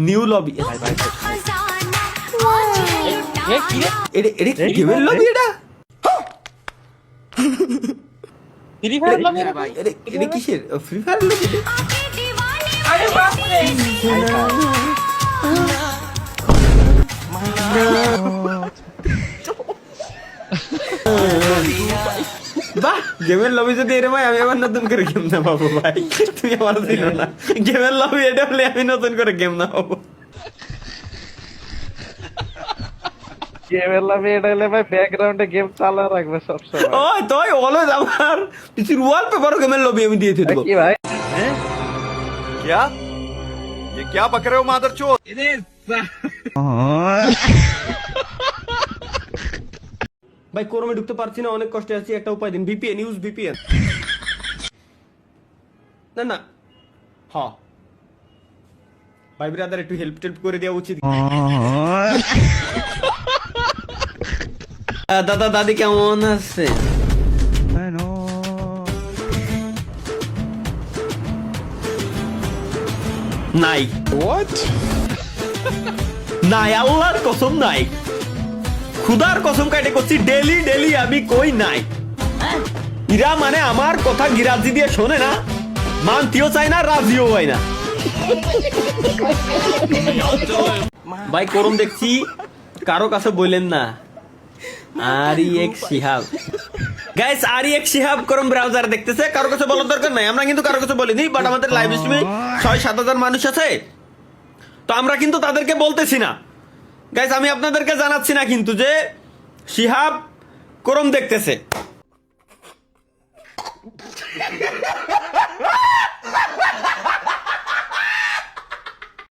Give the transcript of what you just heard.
new lobby ভাই ভাই এটা গেমের লবি এটা ফ্রি ফায়ার লবি ভাই এটা কিসের ফ্রি ফায়ার লবি আরে বাপ রে বাহ গেমের লবি যদি এর ভাই আমি আবার নতুন করে গেম না পাবো ভাই তুমি আমার দিন না গেমের লবি এটা হলে আমি নতুন করে গেম না পাবো গেমের লবি এটা হলে ভাই ব্যাকগ্রাউন্ডে গেম চালা রাখবে সব সময় ও তোই অলওয়েজ আমার পিছির ওয়ালপেপার গেমের লবি আমি দিয়ে দেব কি ভাই क्या ये क्या बक रहे हो मादरचोद ভাই কোরমে ঢুকতে পারছি না অনেক কষ্টে আছি একটা উপায় দিন ভিপিএন ইউজ ভিপিএন না না হ্যাঁ ভাই ব্রাদার একটু হেল্প টেল্প করে দেওয়া উচিত দাদা দাদি কেমন আছে নাই হোয়াট নাই আল্লাহর কসম নাই খুদার কসম কাটে করছি ডেলি ডেলি আমি কই নাই ইরা মানে আমার কথা গিরাজি দিয়ে শোনে না মানতিও চাই না রাজিও হয় না ভাই করম দেখছি কারো কাছে বললেন না আরিয়েক শিহাব গাইস আরিয়েক শিহাব করম ব্রাউজার দেখতেছে কারো কাছে বলার দরকার নাই আমরা কিন্তু কারো কাছে বলিনি বাট আমাদের লাইভ স্ট্রিমে 6-7 মানুষ আছে তো আমরা কিন্তু তাদেরকে বলতেছি না গাইস আমি আপনাদেরকে জানাচ্ছি না কিন্তু যে শিহাব করম দেখতেছে